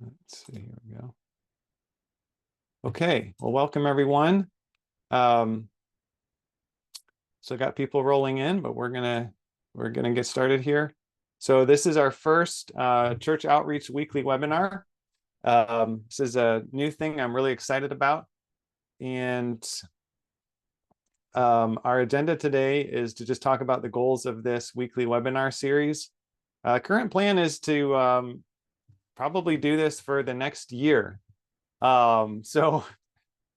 Let's see, here we go. Okay, well, welcome everyone. So I got people rolling in, but we're gonna get started here. So this is our first church outreach weekly webinar. This is a new thing I'm really excited about, and our agenda today is to just talk about the goals of this weekly webinar series. Current plan is to probably do this for the next year. So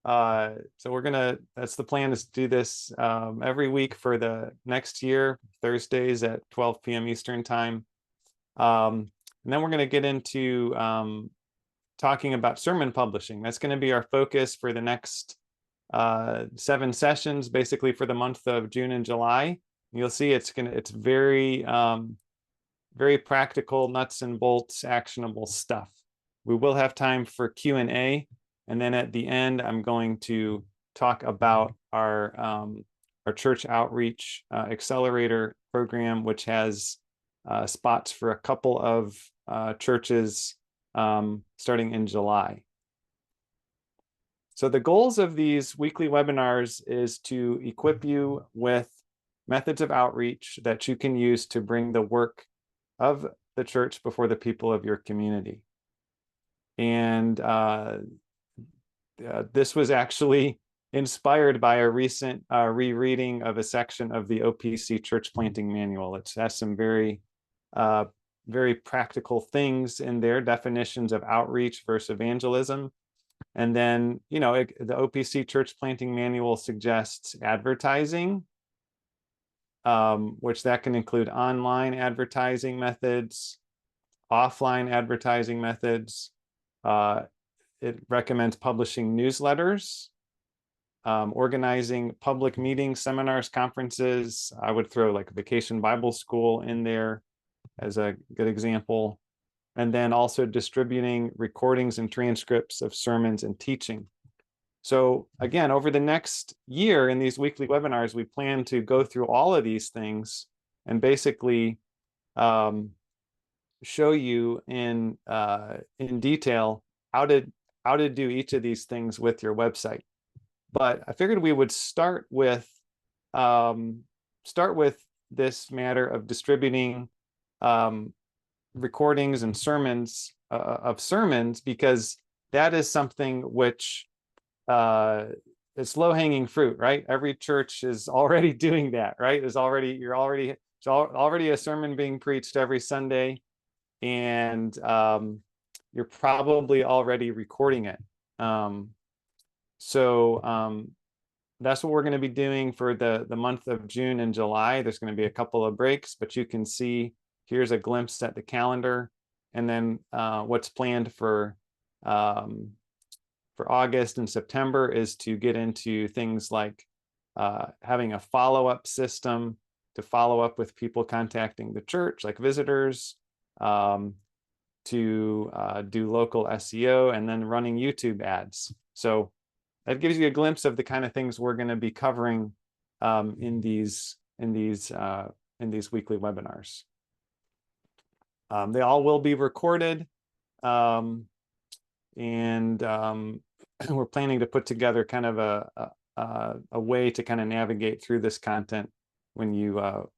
that's the plan, is to do this every week for the next year, Thursdays at 12 p.m. Eastern time. And then we're going to get into talking about sermon publishing. That's going to be our focus for the next 7 sessions, basically for the month of June and July. You'll see it's very very practical, nuts and bolts, actionable stuff. We will have time for Q&A, and then at the end, I'm going to talk about our church outreach accelerator program, which has spots for a couple of churches starting in July. So the goals of these weekly webinars is to equip you with methods of outreach that you can use to bring the work of the church before the people of your community. And this was actually inspired by a recent rereading of a section of the OPC Church Planting Manual. It has some very practical things in there, definitions of outreach versus evangelism. And then, the OPC Church Planting Manual suggests advertising, which that can include online advertising methods, offline advertising methods. It recommends publishing newsletters, organizing public meetings, seminars, conferences. I would throw like Vacation Bible School in there as a good example. And then also distributing recordings and transcripts of sermons and teaching. So again, over the next year in these weekly webinars, we plan to go through all of these things and basically show you in detail how to do each of these things with your website. But I figured we would start with this matter of distributing recordings and sermons of sermons, because that is something which it's low-hanging fruit, right? Every church is already doing that, right? There's already a sermon being preached every Sunday, and you're probably already recording it. So that's what we're going to be doing for the month of June and July. There's going to be a couple of breaks, but you can see here's a glimpse at the calendar, and then what's planned for August and September is to get into things like having a follow-up system to follow up with people contacting the church, like visitors, to do local SEO, and then running YouTube ads. So that gives you a glimpse of the kind of things we're going to be covering in these weekly webinars. They all will be recorded, and we're planning to put together kind of a way to kind of navigate through this content when you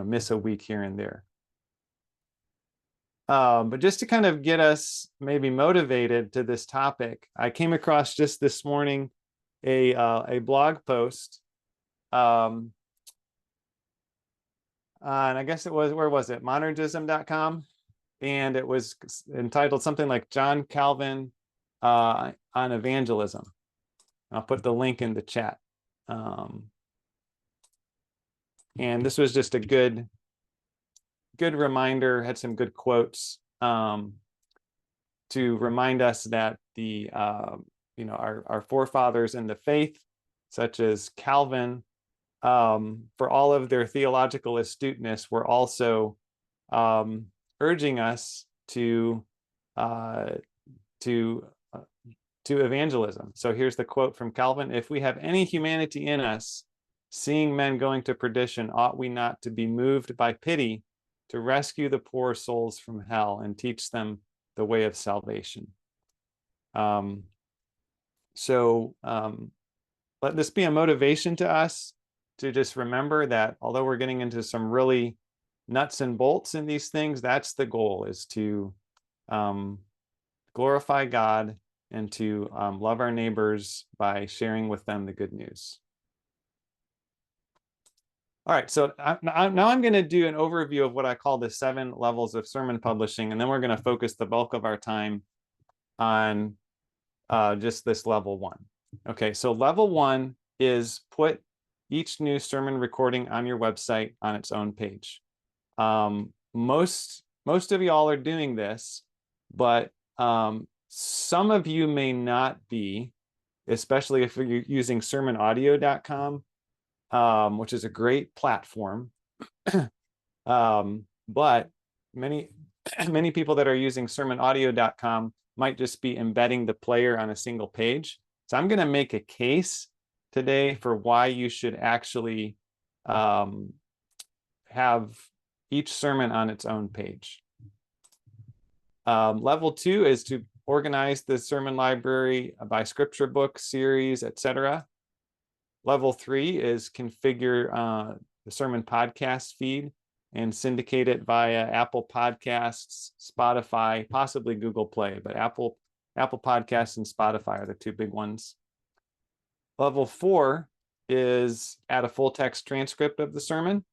miss a week here and there. But just to kind of get us maybe motivated to this topic, I came across just this morning a blog post, and I guess it was, where was it? Monergism.com, and it was entitled something like John Calvin on evangelism. I'll put the link in the chat. And this was just a good reminder, had some good quotes to remind us that the our forefathers in the faith, such as Calvin, for all of their theological astuteness, were also urging us to evangelism. So here's the quote from Calvin: "If we have any humanity in us, seeing men going to perdition, ought we not to be moved by pity to rescue the poor souls from hell and teach them the way of salvation. Let this be a motivation to us to just remember that although we're getting into some really nuts and bolts in these things, that's the goal, is to glorify God and to love our neighbors by sharing with them the good news. All right, so now I'm going to do an overview of what I call the 7 levels of sermon publishing, and then we're going to focus the bulk of our time on just this level 1. Okay, so level 1 is put each new sermon recording on your website on its own page. Most of y'all are doing this, but some of you may not be, especially if you're using sermonaudio.com, which is a great platform. But many people that are using sermonaudio.com might just be embedding the player on a single page. So I'm going to make a case today for why you should actually have each sermon on its own page. Level 2 is to organize the sermon library by scripture book, series, etc. Level 3 is configure the sermon podcast feed and syndicate it via Apple Podcasts, Spotify, possibly Google Play, but Apple Podcasts and Spotify are the 2 big ones. Level 4 is add a full text transcript of the sermon.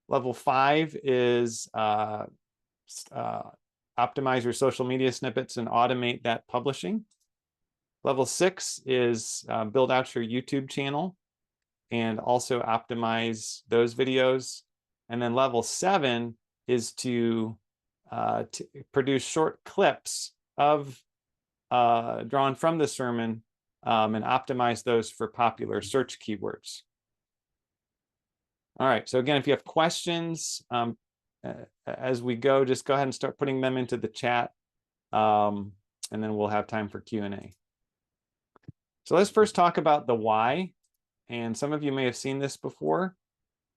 Level 5 is optimize your social media snippets and automate that publishing. Level 6 is build out your YouTube channel and also optimize those videos. And then level 7 is to produce short clips of drawn from the sermon and optimize those for popular search keywords. All right, so again, if you have questions as we go, just go ahead and start putting them into the chat, and then we'll have time for Q&A. So let's first talk about the why. And some of you may have seen this before,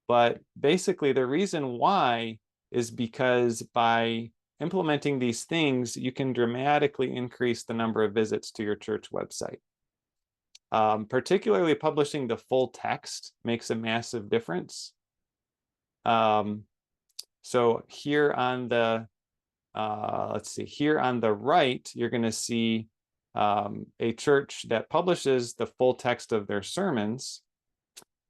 but basically the reason why is because by implementing these things, you can dramatically increase the number of visits to your church website. Particularly publishing the full text makes a massive difference. So here on the, let's see, here on the right, you're going to see a church that publishes the full text of their sermons.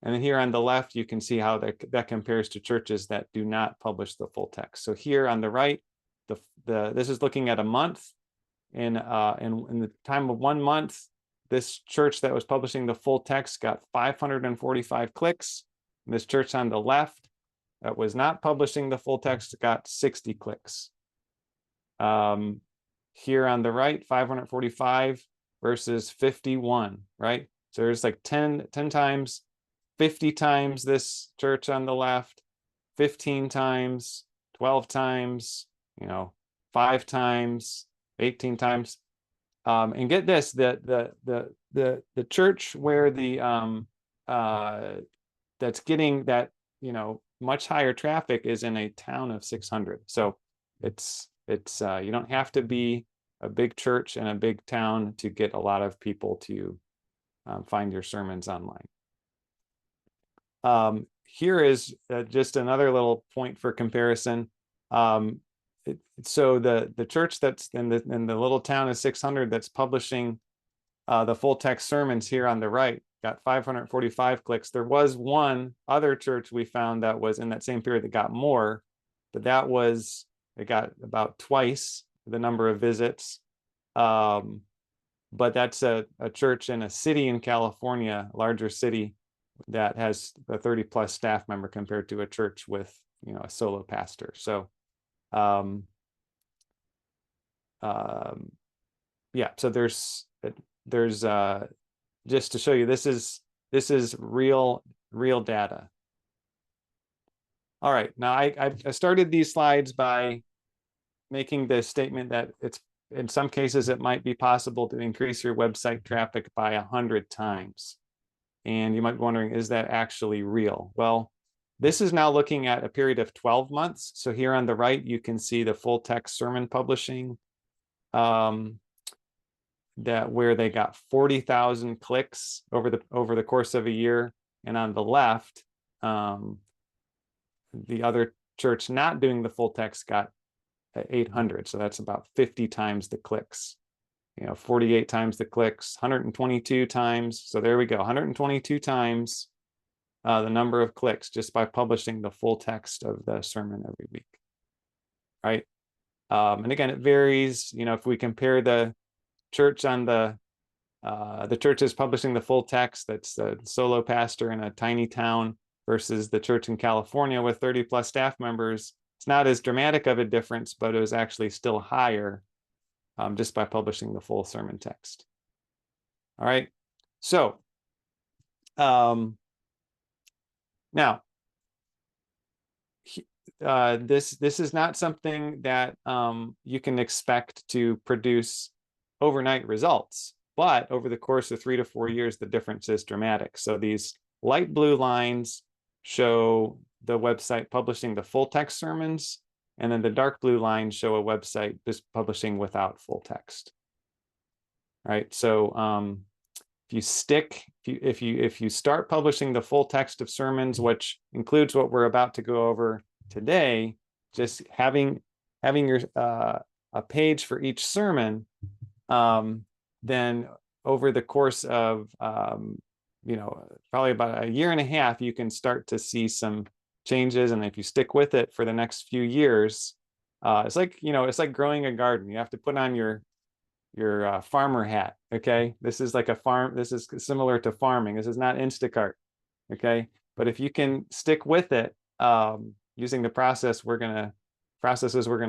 And then here on the left, you can see how that compares to churches that do not publish the full text. So here on the right, this is looking at a month. In the time of 1 month, this church that was publishing the full text got 545 clicks. And this church on the left that was not publishing the full text got 60 clicks. Here on the right, 545 versus 51, right? So there's like 10 times, 50 times this church on the left, 15 times, 12 times, 5 times, 18 times. And get this, the church where that's getting that, much higher traffic is in a town of 600. So it's you don't have to be a big church in a big town to get a lot of people to find your sermons online. Here is just another little point for comparison. So the church that's in the little town of 600 that's publishing the full text sermons here on the right got 545 clicks. There was one other church we found that was in that same period that got more, but it got about twice the number of visits. But that's a church in a city in California, a larger city, that has a 30+ staff member compared to a church with a solo pastor. So yeah, so there's just to show you, this is real data. All right, now I started these slides by making the statement that it's in some cases it might be possible to increase your website traffic by 100 times. And you might be wondering, is that actually real? Well, This is now looking at a period of 12 months. So here on the right, you can see the full text sermon publishing, that where they got 40,000 clicks over the course of a year. And on the left, the other church not doing the full text got 800. So that's about 50 times the clicks. 48 times the clicks, 122 times. So there we go, 122 times the number of clicks just by publishing the full text of the sermon every week, right? And again, it varies. If we compare the church on the church is publishing the full text, that's the solo pastor in a tiny town, versus the church in California with 30 plus staff members, it's not as dramatic of a difference, but it was actually still higher just by publishing the full sermon text. All right, so now this is not something that you can expect to produce overnight results, but over the course of 3 to 4 years, the difference is dramatic. So these light blue lines show the website publishing the full text sermons, and then the dark blue lines show a website just publishing without full text. All right, so if you start publishing the full text of sermons, which includes what we're about to go over today, just having your a page for each sermon, then over the course of probably about a year and a half, you can start to see some changes. And if you stick with it for the next few years, it's like growing a garden. You have to put on your farmer hat. Okay, this is like a farm. This is similar to farming. This is not Instacart. Okay, but if you can stick with it, using the processes we're going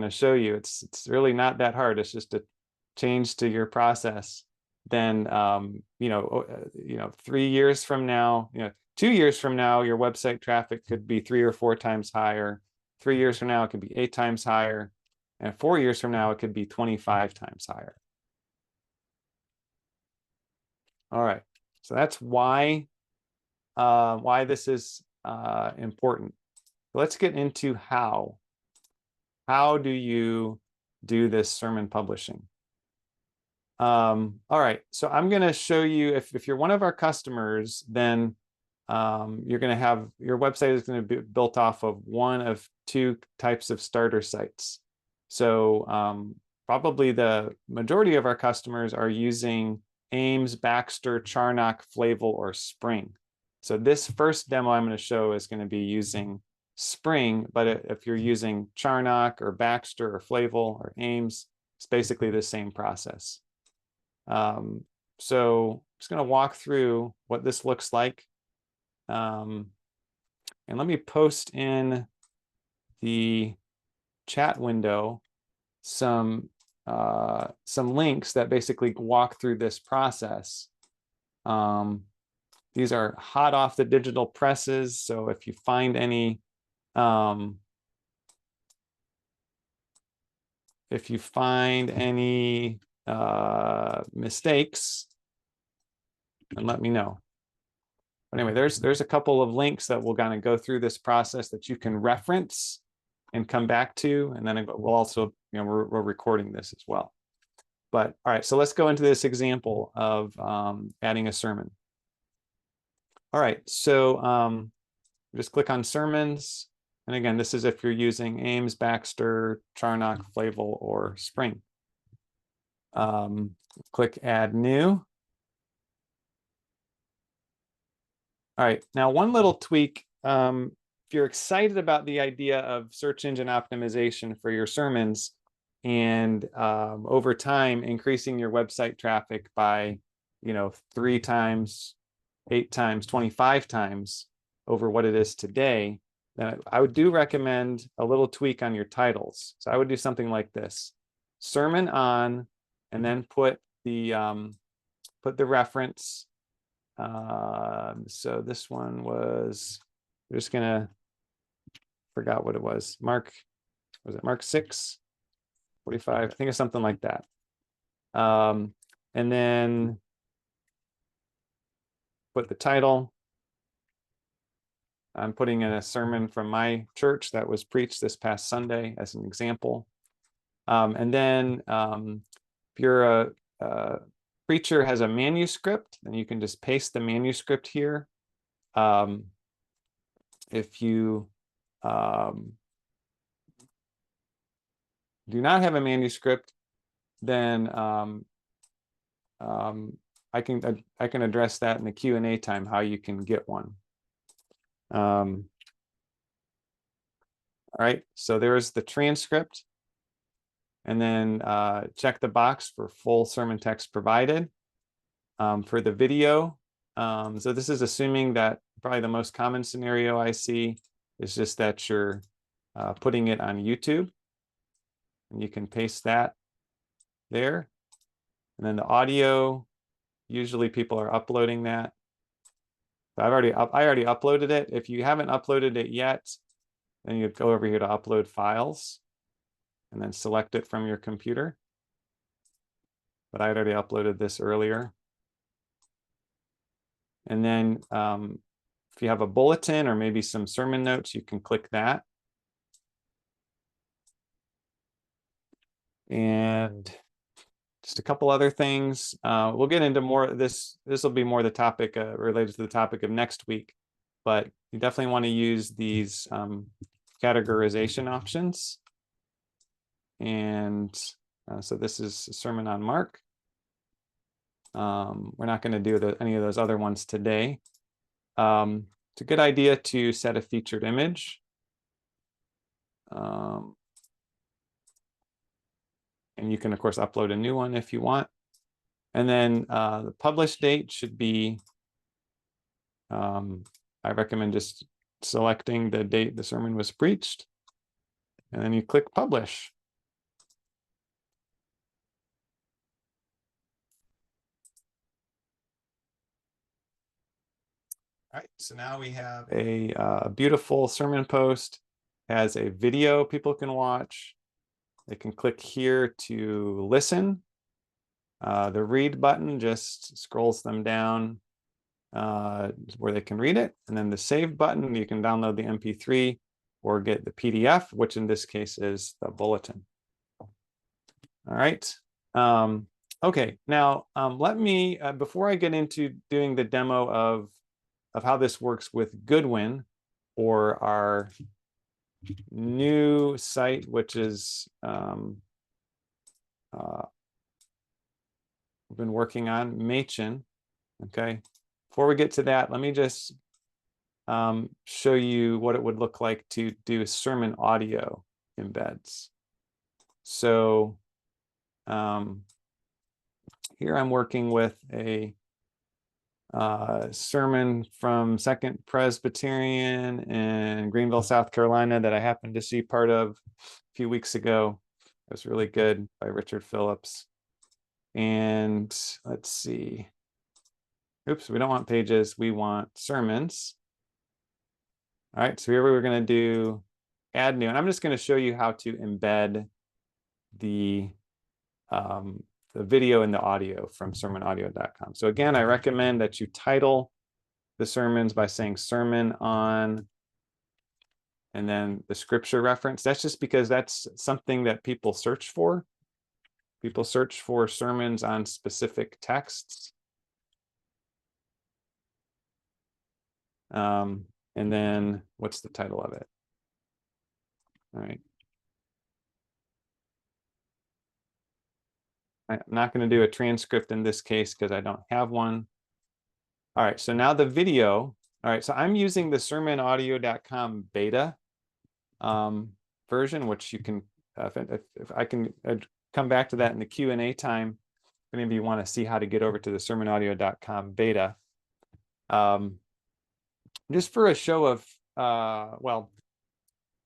to show you, it's really not that hard. It's just a change to your process. Then 3 years from now, 2 years from now, your website traffic could be 3 or 4 times higher. 3 years from now, it could be 8 times higher, and 4 years from now, it could be 25 times higher. All right, so that's why this is important. Let's get into how. How do you do this sermon publishing? All right, so I'm going to show you, if you're one of our customers, then you're going to have, your website is going to be built off of one of 2 types of starter sites. So probably the majority of our customers are using Ames, Baxter, Charnock, Flavel, or Spring. So this first demo I'm going to show is going to be using Spring, but if you're using Charnock or Baxter or Flavel or Ames, it's basically the same process. So I'm just going to walk through what this looks like. And let me post in the chat window some links that basically walk through this process. These are hot off the digital presses. So if you find any mistakes, and let me know. But anyway, there's a couple of links that will kind of go through this process that you can reference and come back to, and then we'll also, we're recording this as well. But all right, so let's go into this example of adding a sermon. All right, so just click on sermons. And again, this is if you're using Ames, Baxter, Charnock, Flavel, or Spring. Click add new. All right, now one little tweak. If you're excited about the idea of search engine optimization for your sermons, and over time increasing your website traffic by 3 times, 8 times, 25 times over what it is today, then I would recommend a little tweak on your titles. So I would do something like this: sermon on, and then put the reference. So this one was, we're just gonna, forgot what it was. Mark 6, 45? I think it's something like that. And then put the title. I'm putting in a sermon from my church that was preached this past Sunday as an example. And then if you're a preacher has a manuscript, then you can just paste the manuscript here. If you do not have a manuscript, then I can address that in the Q&A time, how you can get one. All right, so there's the transcript. And then check the box for full sermon text provided. For the video, so this is assuming that probably the most common scenario I see is just that you're putting it on YouTube. And you can paste that there. And then the audio, usually people are uploading that. So I already uploaded it. If you haven't uploaded it yet, then you go over here to upload files and then select it from your computer. But I had already uploaded this earlier. And then if you have a bulletin or maybe some sermon notes, you can click that. And just a couple other things. We'll get into more of this. This will be more the topic related to the topic of next week. But you definitely want to use these categorization options. And so this is a sermon on Mark. We're not going to do any of those other ones today. It's a good idea to set a featured image. And you can, of course, upload a new one if you want. And then the publish date should be, I recommend just selecting the date the sermon was preached. And then you click publish. All right, so now we have a beautiful sermon post. Has a video people can watch. They can click here to listen. The read button just scrolls them down where they can read it. And then the save button, you can download the MP3 or get the PDF, which in this case is the bulletin. All right. Okay, now let me, before I get into doing the demo of how this works with Goodwin or our new site, which is we've been working on, Machen. Okay, before we get to that, let me just show you what it would look like to do sermon audio embeds. So here I'm working with a sermon from Second Presbyterian in Greenville, South Carolina that I happened to see part of a few weeks ago. It was really good, by Richard Phillips. And let's see. Oops, we don't want pages, we want sermons. All right, so here we're going to do add new, and I'm just going to show you how to embed the video and the audio from sermonaudio.com. So again, I recommend that you title the sermons by saying sermon on, and then the scripture reference. That's just because that's something that people search for. People search for sermons on specific texts. And then what's the title of it? All right. I'm not going to do a transcript in this case because I don't have one. All right, so now the video. All right, so I'm using the sermonaudio.com beta version, which you can, if I can come back to that in the Q&A time, if any of you want to see how to get over to the sermonaudio.com beta. Just for a show of,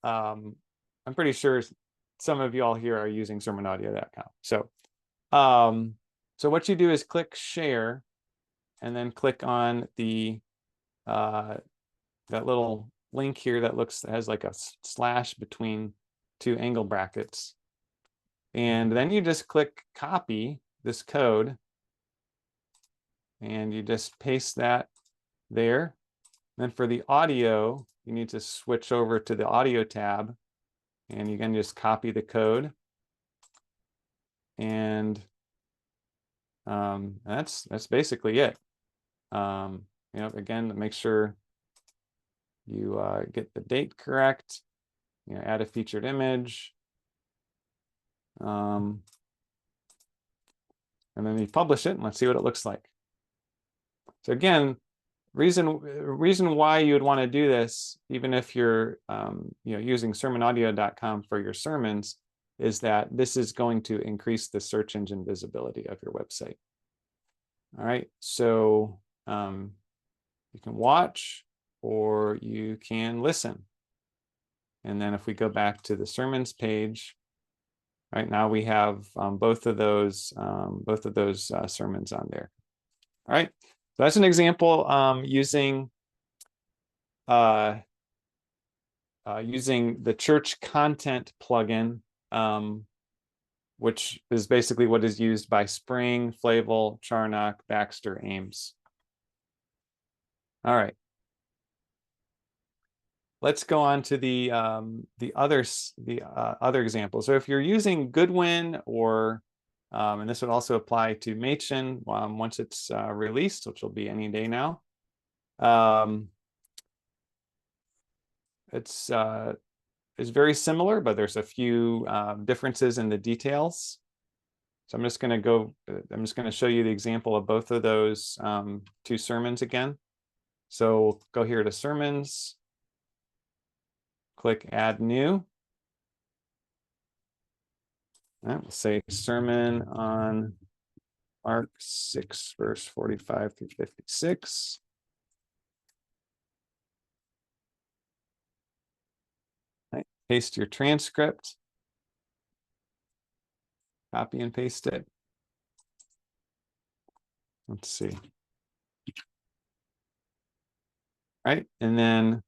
I'm pretty sure some of you all here are using sermonaudio.com. So, so what you do is click share, and then click on the that little link here that has like a slash between two angle brackets. And then you just click copy this code, and you just paste that there. Then for the audio, you need to switch over to the audio tab, and you can just copy the code. And that's basically it. Again, make sure you get the date correct. Add a featured image. And then you publish it, and let's see what it looks like. So again, reason why you would want to do this, even if you're using sermonaudio.com for your sermons, is that this is going to increase the search engine visibility of your website. All right, so you can watch or you can listen. And then if we go back to the sermons page, right now we have both of those sermons on there. All right, so that's an example using using the church content plugin, which is basically what is used by Spring, Flavel, Charnock, Baxter, Ames. All right. Let's go on to the other examples. So if you're using Goodwin or and this would also apply to Machen once it's released, which will be any day now. It's very similar, but there's a few differences in the details. So I'm just going to show you the example of both of those two sermons again. So go here to Sermons, click Add New. We'll say Sermon on Mark 6, verse 45 through 56. Right. Paste your transcript. Copy and paste it. Let's see. Right, and then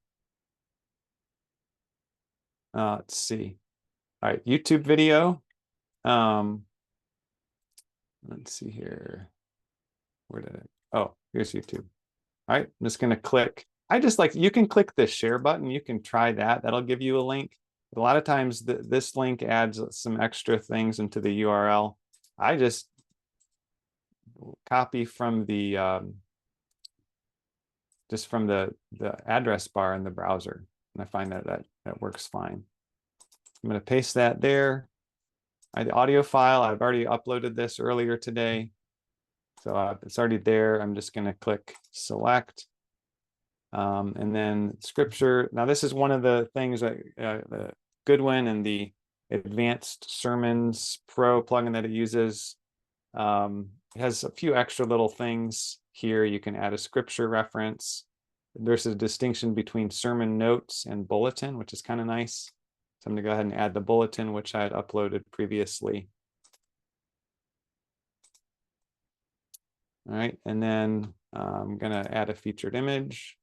let's see. All right, YouTube video. Let's see here. Where did it? Oh, here's YouTube. All right, I'm just going to click. You can click the share button. You can try that. That'll give you a link. A lot of times this link adds some extra things into the URL. I just copy from the address bar in the browser, and I find that works fine. I'm going to paste that there. The audio file, I've already uploaded this earlier today, so it's already there. I'm just going to click select, and then scripture. Now this is one of the things that the Goodwin and the Advanced Sermons Pro plugin that it uses. It has a few extra little things here. You can add a scripture reference. There's a distinction between sermon notes and bulletin, which is kind of nice. So I'm going to go ahead and add the bulletin, which I had uploaded previously. All right, and then I'm going to add a featured image.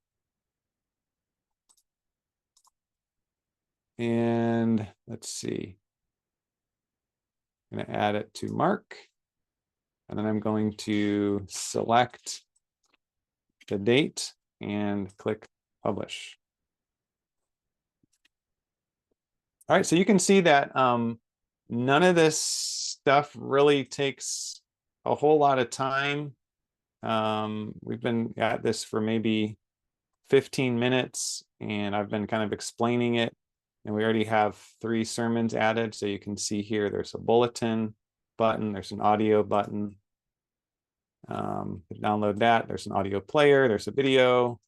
And let's see. I'm going to add it to Mark. And then I'm going to select the date and click publish. All right, so you can see that none of this stuff really takes a whole lot of time. We've been at this for maybe 15 minutes, and I've been kind of explaining it. And we already have 3 sermons added. So you can see here, there's a bulletin button, there's an audio button. Download that, there's an audio player, there's a video.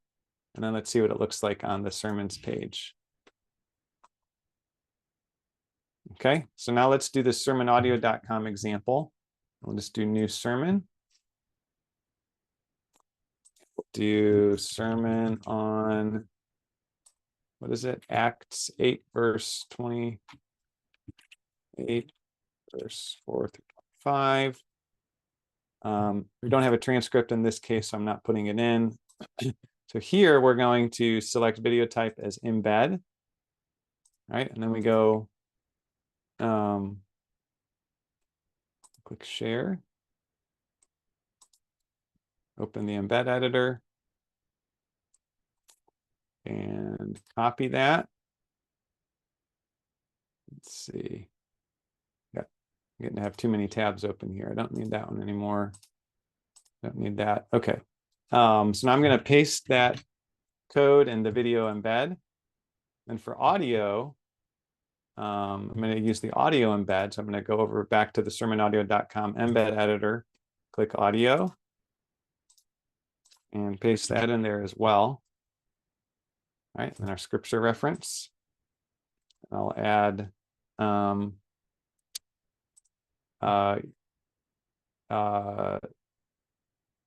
And then let's see what it looks like on the sermons page. Okay, so now let's do the sermonaudio.com example. We'll just do new sermon. We'll do sermon on, what is it? Acts 8, verse 28, verse 4 through 5. We don't have a transcript in this case, so I'm not putting it in. So here we're going to select video type as embed. All right, and then we go click share, open the embed editor, and and copy that. Let's see. Yeah, I'm getting to have too many tabs open here. I don't need that one anymore. Don't need that. Okay. So now I'm going to paste that code in the video embed. And for audio, I'm going to use the audio embed. So I'm going to go over back to the sermonaudio.com embed editor, click audio, and paste that in there as well. All right, and our scripture reference. I'll add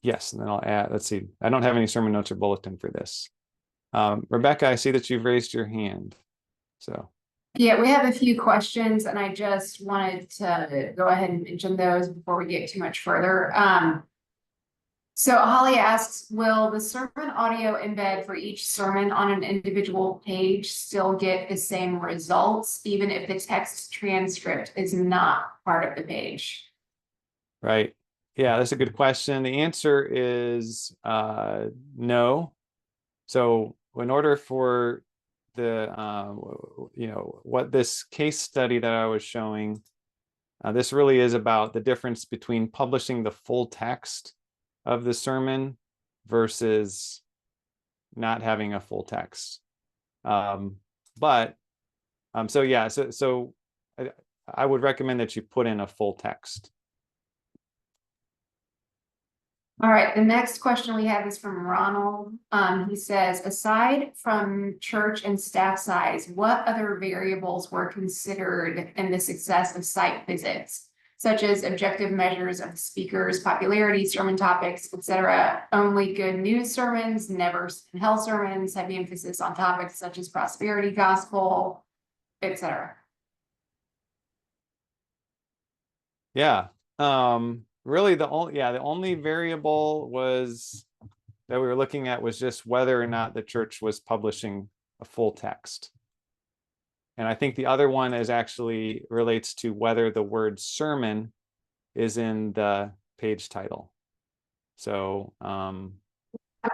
yes, and then I'll add, let's see, I don't have any sermon notes or bulletin for this. Rebecca, I see that you've raised your hand. So. Yeah, we have a few questions and I just wanted to go ahead and mention those before we get too much further. So Holly asks, will the sermon audio embed for each sermon on an individual page still get the same results, even if the text transcript is not part of the page? Right. Yeah, that's a good question. The answer is no. So in order for the, what this case study that I was showing, this really is about the difference between publishing the full text of the sermon versus not having a full text. So yeah, so I would recommend that you put in a full text. All right, the next question we have is from Ronald. He says, aside from church and staff size, what other variables were considered in the success of site visits, such as objective measures of speakers, popularity, sermon topics, etc.? Only good news sermons, never in hell sermons, heavy emphasis on topics such as prosperity gospel, etc. Yeah. Really the only variable was that we were looking at was just whether or not the church was publishing a full text. And I think the other one is actually relates to whether the word sermon is in the page title. So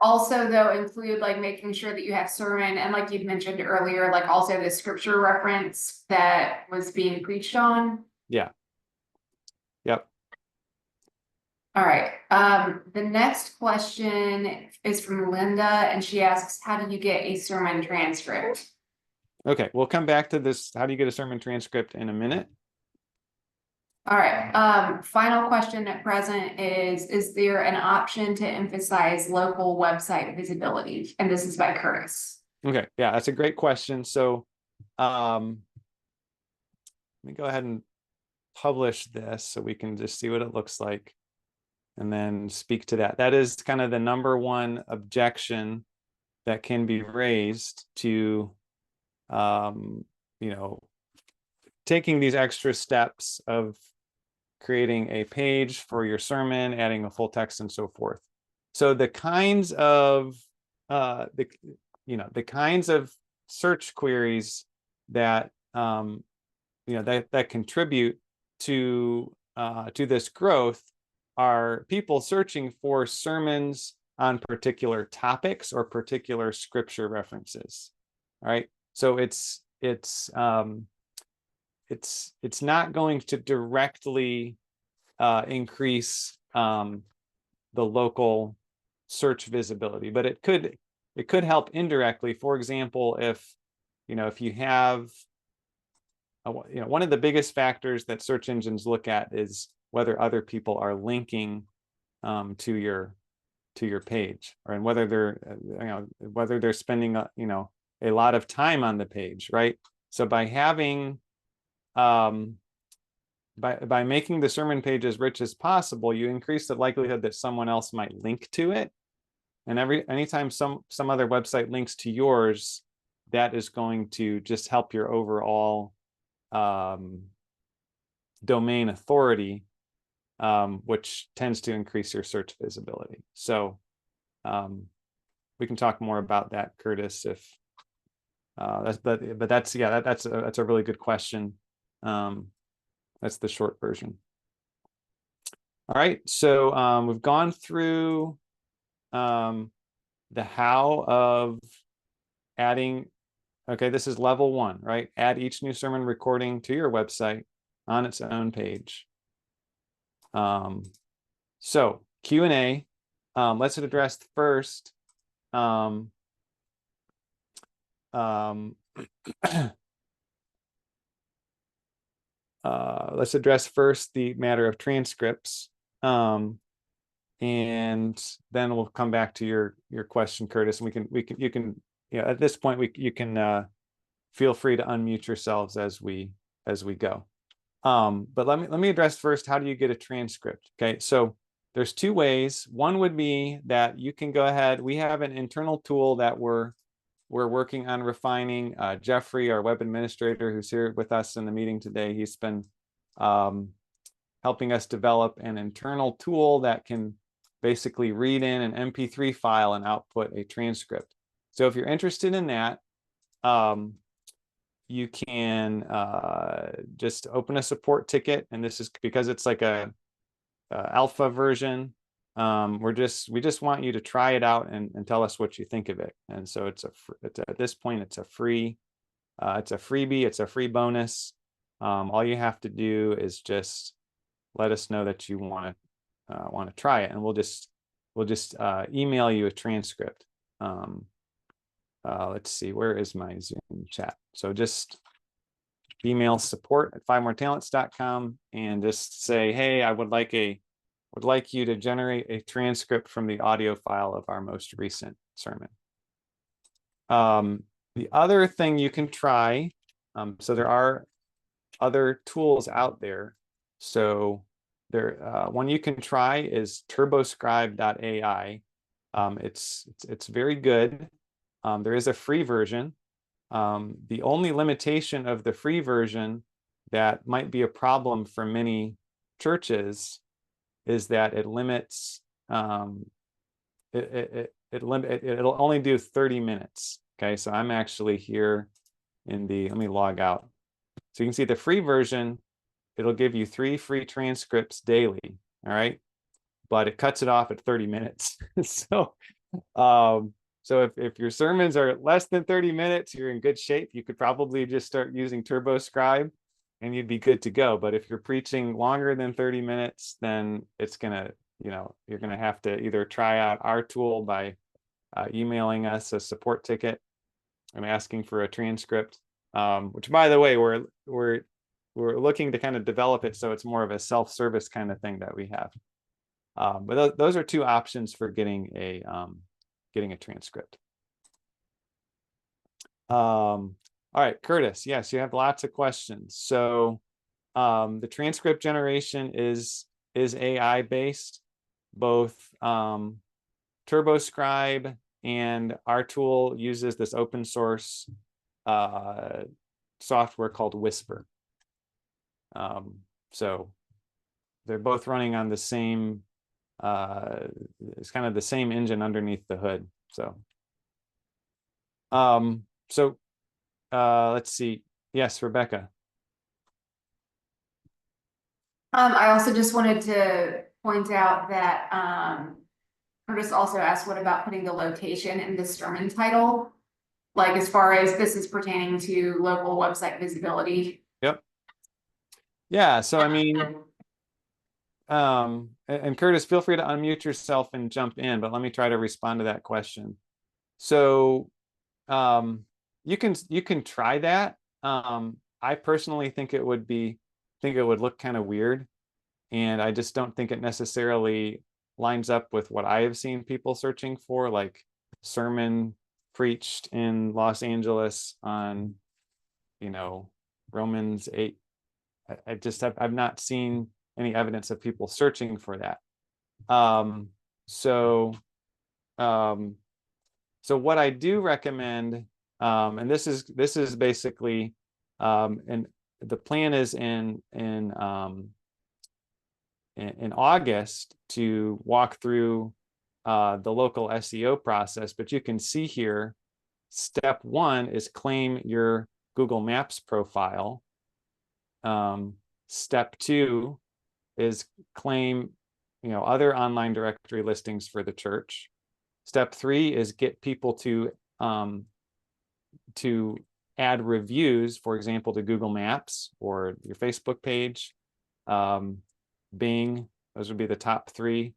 also though include like making sure that you have sermon and like you mentioned earlier, like also the scripture reference that was being preached on. Yeah. Yep. All right. The next question is from Linda, and she asks, how do you get a sermon transcript? Okay, we'll come back to this. How do you get a sermon transcript in a minute? All right. Final question at present is there an option to emphasize local website visibility? And this is by Curtis. Okay, yeah, that's a great question. So let me go ahead and publish this so we can just see what it looks like and then speak to that. That is kind of the number one objection that can be raised to, taking these extra steps of creating a page for your sermon, adding a full text, and so forth. So the kinds of the kinds of search queries that that contribute to this growth are people searching for sermons on particular topics or particular scripture references. All right, so it's not going to directly increase the local search visibility, but it could help indirectly. For example, if you have one of the biggest factors that search engines look at is whether other people are linking to your page, or and whether they're spending a lot of time on the page, right? So by having by making the sermon page as rich as possible, you increase the likelihood that someone else might link to it. And anytime some other website links to yours, that is going to just help your overall domain authority, which tends to increase your search visibility. So we can talk more about that, Curtis, if that's a really good question. That's the short version. All right, so we've gone through the how of adding Okay, this is level 1, right? Add each new sermon recording to your website on its own page. So Q&A, let's address first let's address first the matter of transcripts, and then we'll come back to your question, Curtis. And you can at this point you can feel free to unmute yourselves as we go. But let me address first, how do you get a transcript? Okay, so there's 2 ways. One would be that you can go ahead. We have an internal tool that we're working on refining. Jeffrey, our web administrator, who's here with us in the meeting today, he's been helping us develop an internal tool that can basically read in an MP3 file and output a transcript. So if you're interested in that, you can just open a support ticket, and this is because it's like a alpha version. We just want you to try it out and tell us what you think of it. And so at this point it's a freebie, it's a free bonus. All you have to do is just let us know that you want to try it, and we'll just email you a transcript. Let's see, where is my Zoom chat? So just email support@5moretalents.com and just say, hey, I would like you to generate a transcript from the audio file of our most recent sermon. The other thing you can try, so there are other tools out there. So one you can try is turboscribe.ai. It's very good. There is a free version. The only limitation of the free version that might be a problem for many churches is that it limits, it'll only do 30 minutes. Okay, so I'm actually here in let me log out. So you can see the free version, it'll give you 3 free transcripts daily, all right? But it cuts it off at 30 minutes. So if your sermons are less than 30 minutes, you're in good shape. You could probably just start using TurboScribe and you'd be good to go. But if you're preaching longer than 30 minutes, then it's gonna, you're gonna have to either try out our tool by emailing us a support ticket and asking for a transcript, which, by the way, we're looking to kind of develop it so it's more of a self-service kind of thing that we have. But those are 2 options for getting a transcript. All right, Curtis, yes, you have lots of questions. So the transcript generation is AI based. Both TurboScribe and our tool uses this open source software called Whisper. So they're both running on the same, it's kind of the same engine underneath the hood. So let's see. Yes, Rebecca. I also just wanted to point out that Curtis also asked, what about putting the location in the sermon title? Like, as far as this is pertaining to local website visibility. Yep. Yeah, so I mean, and Curtis, feel free to unmute yourself and jump in, but let me try to respond to that question. So you can try that. I personally think it would look kind of weird, and I just don't think it necessarily lines up with what I have seen people searching for, like sermon preached in Los Angeles on, Romans 8. I've not seen any evidence of people searching for that. So what I do recommend, and this is basically, and the plan is in August to walk through the local SEO process, but you can see here, step 1 is claim your Google Maps profile. Step 2 is claim, other online directory listings for the church. Step 3 is get people to add reviews, for example, to Google Maps or your Facebook page, Bing. Those would be the top 3.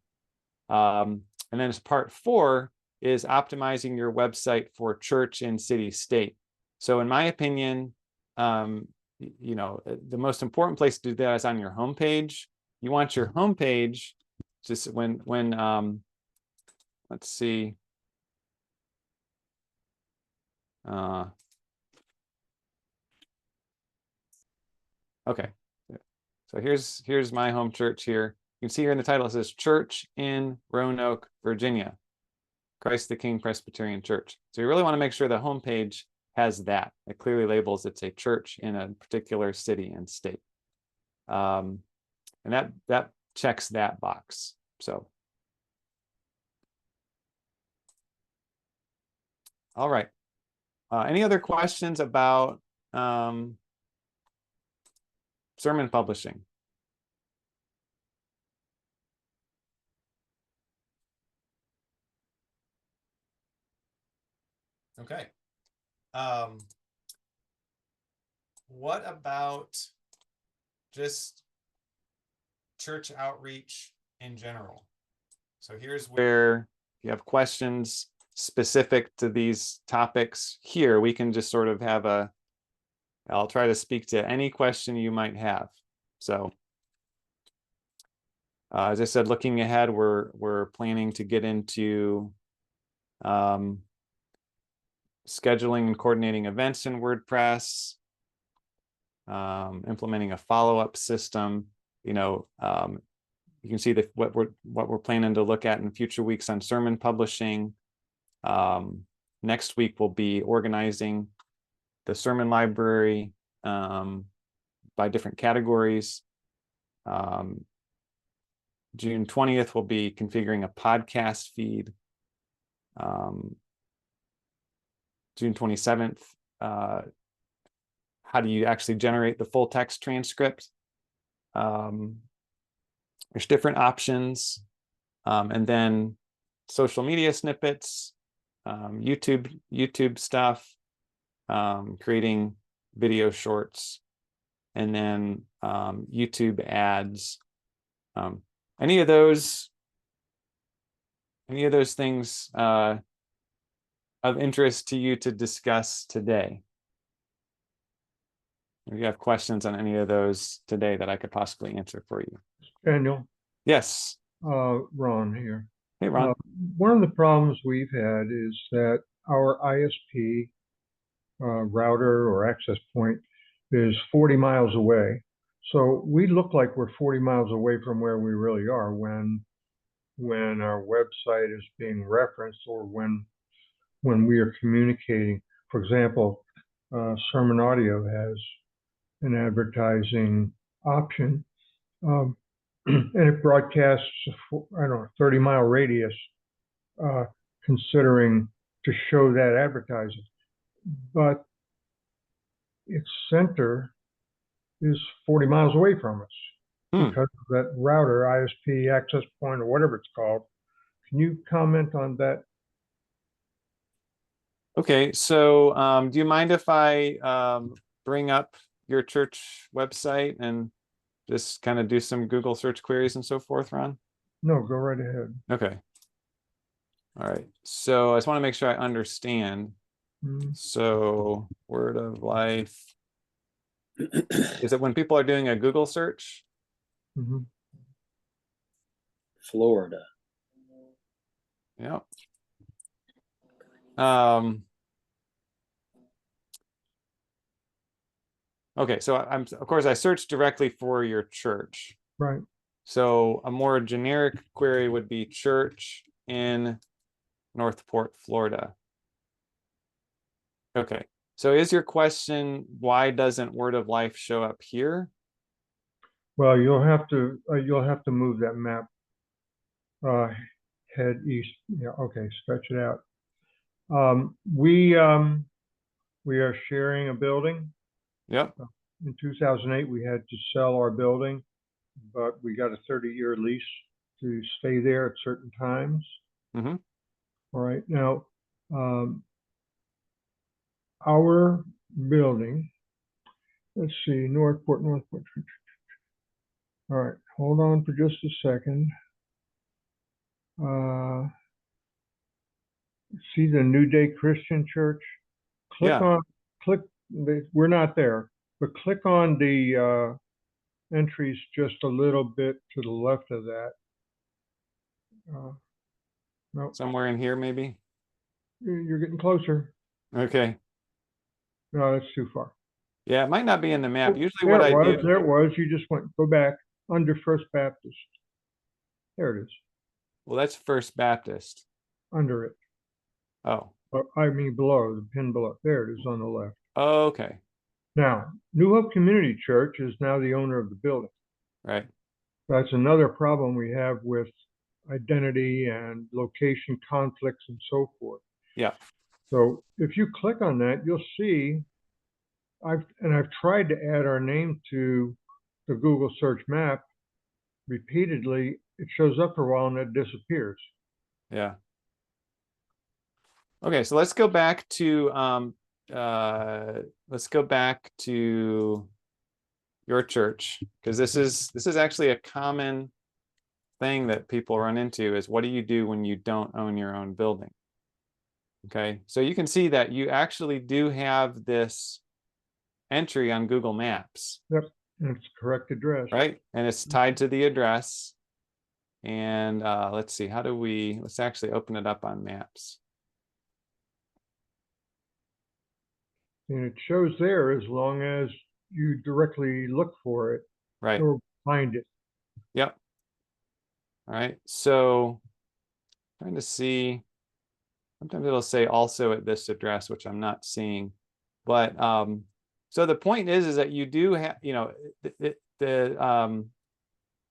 And then part 4 is optimizing your website for church and city state. So in my opinion, you know, the most important place to do that is on your homepage. You want your homepage just when let's see. Okay, so here's my home church here. You can see here in the title it says Church in Roanoke, Virginia, Christ the King Presbyterian Church. So you really want to make sure the homepage has that. It clearly labels it's a church in a particular city and state. And that checks that box. So, all right. Any other questions about sermon publishing? Okay. What about just church outreach in general? So here's where you have questions specific to these topics here, we can just sort of have I'll try to speak to any question you might have. So as I said, looking ahead, we're planning to get into scheduling and coordinating events in WordPress, implementing a follow-up system. You know, you can see what we're planning to look at in future weeks on sermon publishing. Next week we'll be organizing the sermon library by different categories. June 20th we'll be configuring a podcast feed. June 27th, how do you actually generate the full text transcript? There's different options, and then social media snippets, YouTube stuff, creating video shorts, and then YouTube ads. Any of those things of interest to you to discuss today? If you have questions on any of those today that I could possibly answer for you. Daniel, Yes. Ron here. Hey, Ron. One of the problems we've had is that our ISP router or access point is 40 miles away. So we look like we're 40 miles away from where we really are when our website is being referenced or when we are communicating. For example, Sermon Audio has an advertising option, and it broadcasts, I don't know, 30-mile radius, considering to show that advertising. But its center is 40 miles away from us because of that router, ISP access point, or whatever it's called. Can you comment on that? Okay, so do you mind if I bring up your church website and just kind of do some Google search queries and so forth, Ron? No, go right ahead. Okay. All right. So I just want to make sure I understand. So Word of Life. Is it when people are doing a Google search? Florida. Yeah. Okay, so of course I searched directly for your church. Right. So a more generic query would be church in Northport, Florida. Okay, so is your question, why doesn't Word of Life show up here? Well, you'll have to move that map head east. Yeah, okay, stretch it out. We are sharing a building. Yep. In 2008, we had to sell our building, but we got a 30-year lease to stay there at certain times. All right. Now, our building. Let's see, Northport. All right, hold on for just a second. See the New Day Christian Church? Yeah. We're not there, but click on the entries just a little bit to the left of that. No, Somewhere in here, maybe. you're getting closer. Okay. No, that's too far. Yeah, it might not be in the map. Oh, Usually there what I it was. do. There it was. You just go back under First Baptist. There it is. Well, that's First Baptist. Under it. Oh. I mean below, the pin below. There it is on the left. Oh, okay. Now, New Hope Community Church is now the owner of the building. Right. That's another problem we have with identity and location conflicts and so forth. Yeah. So if you click on that, you'll see I've tried to add our name to the Google search map repeatedly. It shows up for a while and it disappears. Yeah. Okay, so let's go back to your church, because this is actually a common thing that people run into is, what do you do when you don't own your own building? Okay, so you can see that you actually do have this entry on Google Maps. Yep, and it's the correct address. Right, and it's tied to the address. And let's see, let's actually open it up on Maps. And it shows there as long as you directly look for it, Right. or find it. Yep. All right, so trying to see, sometimes it'll say also at this address, which I'm not seeing. But so the point is that you do have,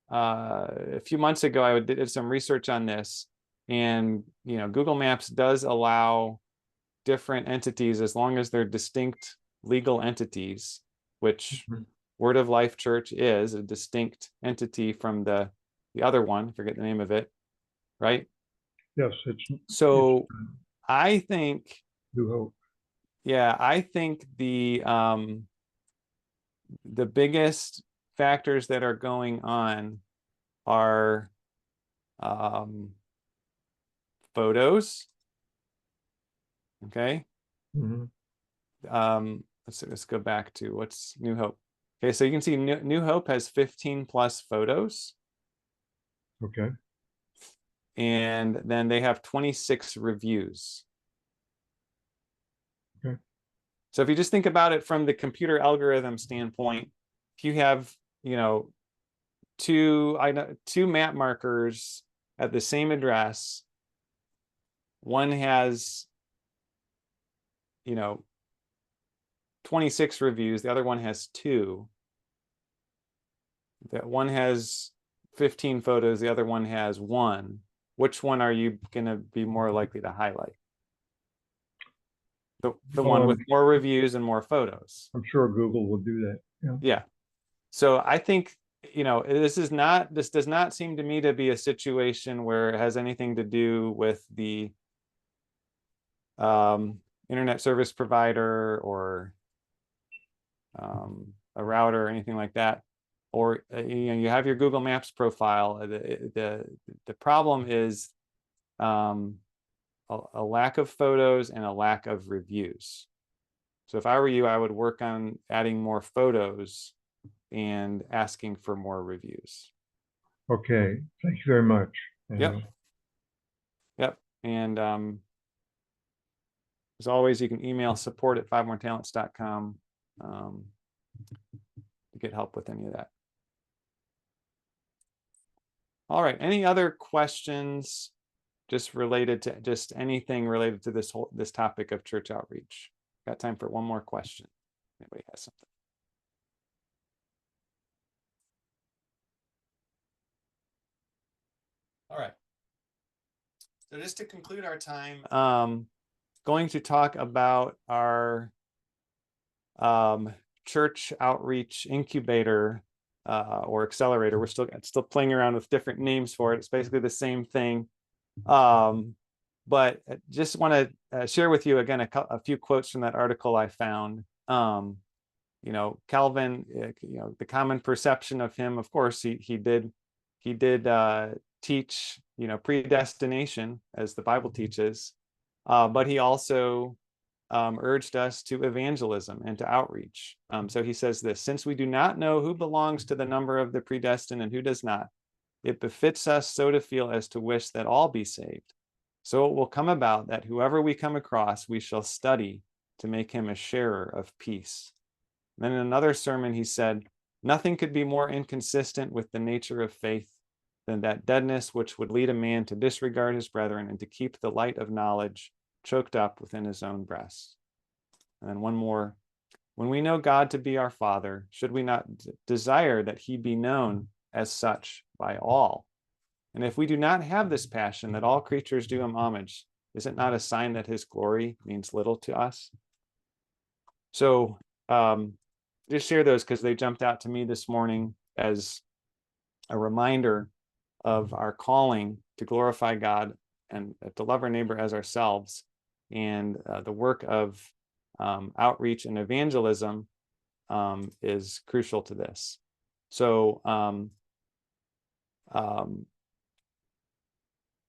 a few months ago, I did some research on this, and Google Maps does allow different entities as long as they're distinct legal entities, which Word of Life Church is a distinct entity from the other one, forget the name of it, right? Yes, so I think New Hope. Yeah, I think the biggest factors that are going on are photos. Okay. Let's go back to what's New Hope. Okay, so you can see New Hope has 15 plus photos. Okay. And then they have 26 reviews. Okay. So if you just think about it from the computer algorithm standpoint, if you have, two map markers at the same address, one has, 26 reviews, the other one has 2. That one has 15 photos, the other one has 1. Which one are you going to be more likely to highlight? The one with more reviews and more photos. I'm sure Google will do that. Yeah. Yeah. So I think, this does not seem to me to be a situation where it has anything to do with the internet service provider or a router or anything like that. Or you have your Google Maps profile. The problem is a lack of photos and a lack of reviews. So if I were you, I would work on adding more photos and asking for more reviews. Okay, thank you very much. Yep. And as always, you can email support@5moretalents.com to get help with any of that. All right, any other questions just related to anything related to this topic of church outreach? Got time for one more question. Anybody has something? All right. So just to conclude our time, going to talk about our church outreach incubator or accelerator. We're still playing around with different names for it. It's basically the same thing. But just want to share with you again a few quotes from that article I found. You know, Calvin, you know, the common perception of him, of course, he did teach, you know, predestination as the Bible teaches, but he also urged us to evangelism and to outreach. So he says this: since we do not know who belongs to the number of the predestined and who does not, it befits us so to feel as to wish that all be saved. So it will come about that whoever we come across, we shall study to make him a sharer of peace. And then in another sermon, he said, nothing could be more inconsistent with the nature of faith than that deadness which would lead a man to disregard his brethren and to keep the light of knowledge choked up within his own breast. And then one more: when we know God to be our Father, should we not desire that he be known as such by all? And if we do not have this passion that all creatures do him homage, is it not a sign that his glory means little to us? So just share those because they jumped out to me this morning as a reminder of our calling to glorify God and to love our neighbor as ourselves. And the work of outreach and evangelism is crucial to this. So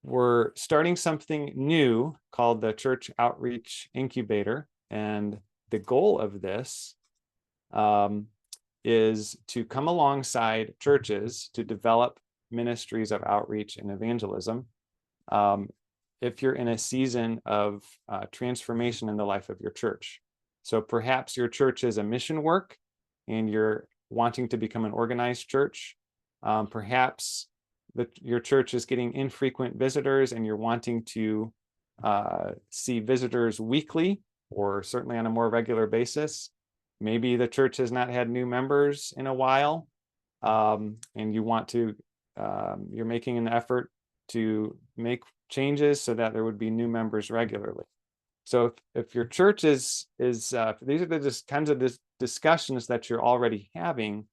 we're starting something new called the Church Outreach Incubator. And the goal of this is to come alongside churches to develop ministries of outreach and evangelism. If you're in a season of transformation in the life of your church. So perhaps your church is a mission work and you're wanting to become an organized church. Perhaps your church is getting infrequent visitors and you're wanting to see visitors weekly or certainly on a more regular basis. Maybe the church has not had new members in a while, and you want to, you're making an effort to make changes so that there would be new members regularly. So if your church is these are the just kinds of discussions that you're already having,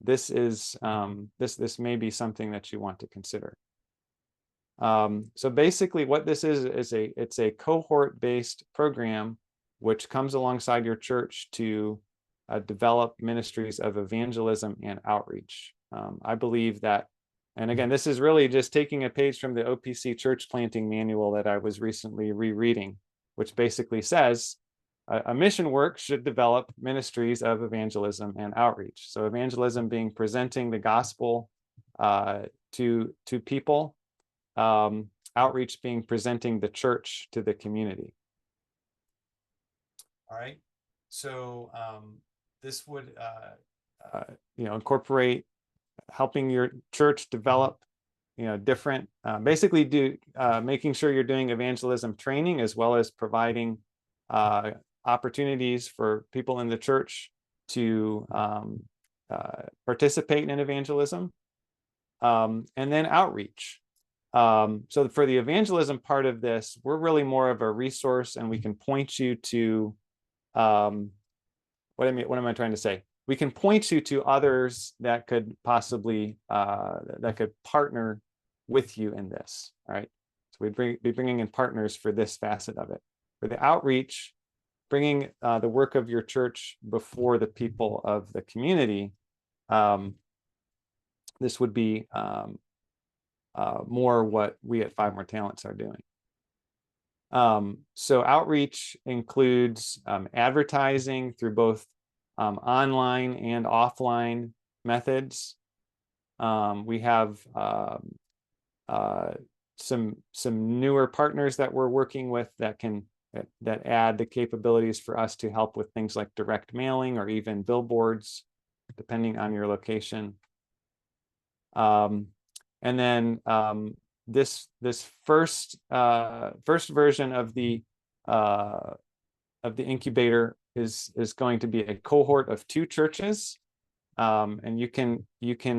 this is this may be something that you want to consider. So basically what this is it's a cohort-based program which comes alongside your church to develop ministries of evangelism and outreach. I believe that, and again, this is really just taking a page from the OPC church planting manual that I was recently rereading, which basically says a mission work should develop ministries of evangelism and outreach. So evangelism being presenting the gospel to people, outreach being presenting the church to the community. All right, so this would you know, incorporate helping your church develop, you know, different basically making sure you're doing evangelism training as well as providing opportunities for people in the church to participate in evangelism, and then outreach. So for the evangelism part of this, we're really more of a resource, and we can point you to what am I trying to say? We can point you to others that could possibly that could partner with you in this. All right. So we'd be bringing in partners for this facet of it. For the outreach, bringing the work of your church before the people of the community. This would be more what we at Five More Talents are doing. So outreach includes advertising through both online and offline methods. We have some newer partners that we're working with that add the capabilities for us to help with things like direct mailing or even billboards, depending on your location. And then this first version of the incubator is going to be a cohort of 2 churches, and you can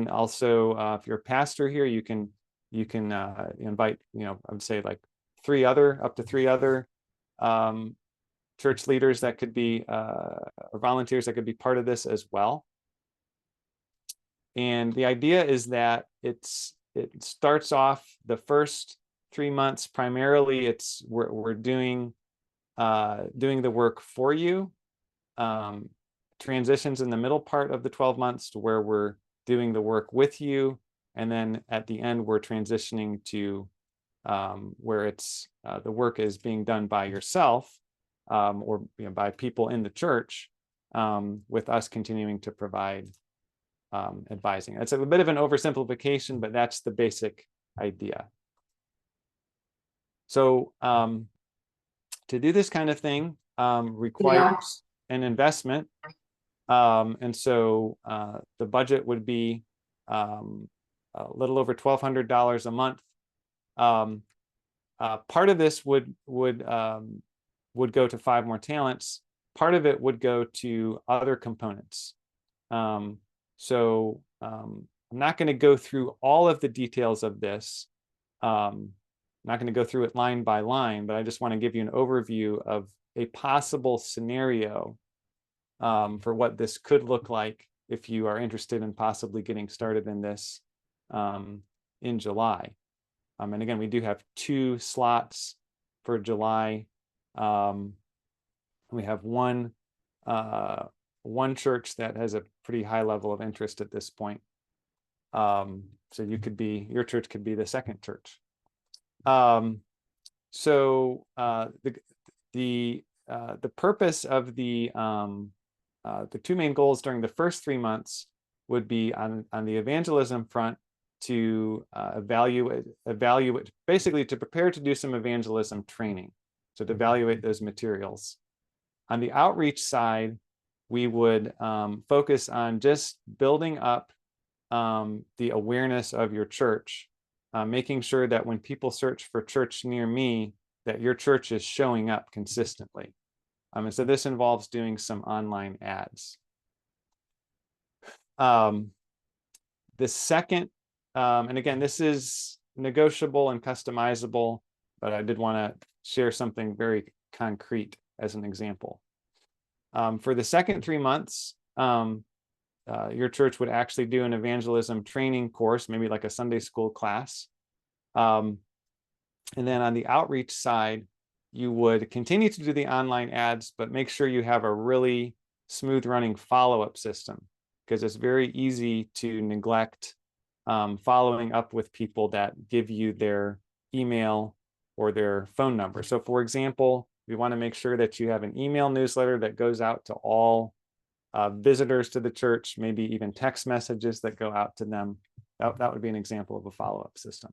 also if you're a pastor here, you can invite, you know, I would say like up to 3 other church leaders that could be or volunteers that could be part of this as well. And the idea is that it starts off the first 3 months primarily we're doing the work for you, transitions in the middle part of the 12 months to where we're doing the work with you. And then at the end, we're transitioning to where it's the work is being done by yourself or by people in the church, with us continuing to provide advising. It's a bit of an oversimplification, but that's the basic idea. So to do this kind of thing requires an investment. And so the budget would be a little over $1,200 a month. Part of this would go to 5 More Talents. Part of it would go to other components. So I'm not going to go through all of the details of this. I'm not going to go through it line by line, but I just want to give you an overview of a possible scenario for what this could look like if you are interested in possibly getting started in this in July. And again, we do have 2 slots for July. We have one church that has a pretty high level of interest at this point. So your church could be the second church. So the purpose of the 2 main goals during the first 3 months would be on the evangelism front to evaluate, basically to prepare to do some evangelism training, so to evaluate those materials. On the outreach side, we would focus on just building up the awareness of your church, making sure that when people search for church near me, that your church is showing up consistently. And so this involves doing some online ads. The second, and again, this is negotiable and customizable, but I did want to share something very concrete as an example. For the second 3 months, your church would actually do an evangelism training course, maybe like a Sunday school class. And then on the outreach side, you would continue to do the online ads, but make sure you have a really smooth running follow-up system, because it's very easy to neglect following up with people that give you their email or their phone number. So for example, we want to make sure that you have an email newsletter that goes out to all visitors to the church, maybe even text messages that go out to them. That would be an example of a follow-up system.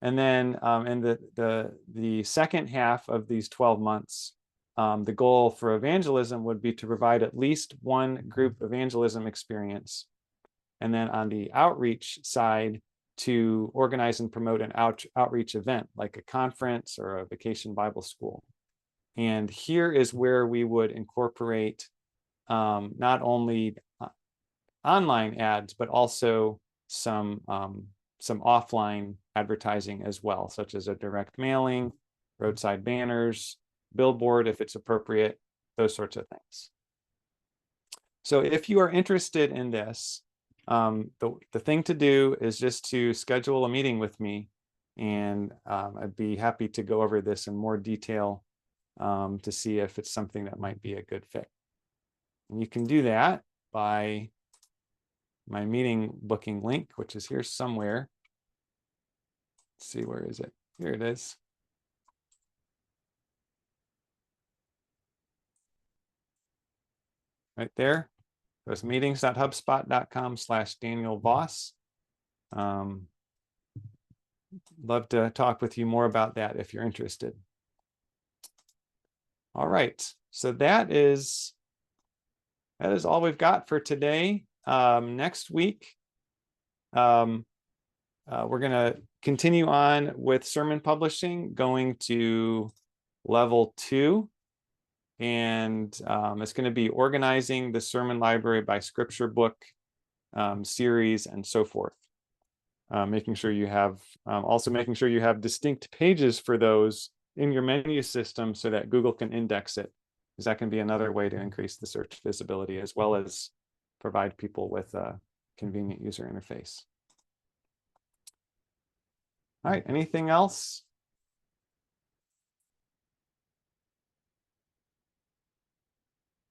And then in the second half of these 12 months, the goal for evangelism would be to provide at least 1 group evangelism experience. And then on the outreach side, to organize and promote an outreach event, like a conference or a vacation Bible school. And here is where we would incorporate not only online ads, but also some offline advertising as well, such as a direct mailing, roadside banners, billboard if it's appropriate, those sorts of things. So if you are interested in this, the thing to do is just to schedule a meeting with me, and I'd be happy to go over this in more detail to see if it's something that might be a good fit. And you can do that by my meeting booking link, which is here somewhere. Let's see, where is it? Here it is. Right there. Goes meetings.hubspot.com/Daniel Voss. Love to talk with you more about that if you're interested. All right, so that is all we've got for today. Next week, we're going to continue on with sermon publishing, going to level 2. And it's going to be organizing the sermon library by scripture book, series, and so forth. Making sure you have distinct pages for those in your menu system so that Google can index it, because that can be another way to increase the search visibility, as well as provide people with a convenient user interface. All right, anything else?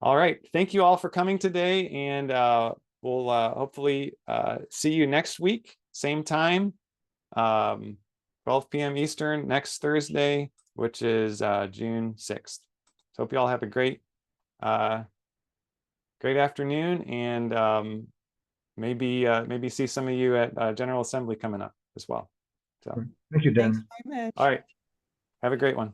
All right. Thank you all for coming today, and we'll hopefully see you next week, same time, 12 p.m. Eastern next Thursday, which is June 6th. So hope you all have a great afternoon, and maybe see some of you at General Assembly coming up as well. So Thank you, Dan. Thanks very much. all right. Have a great one.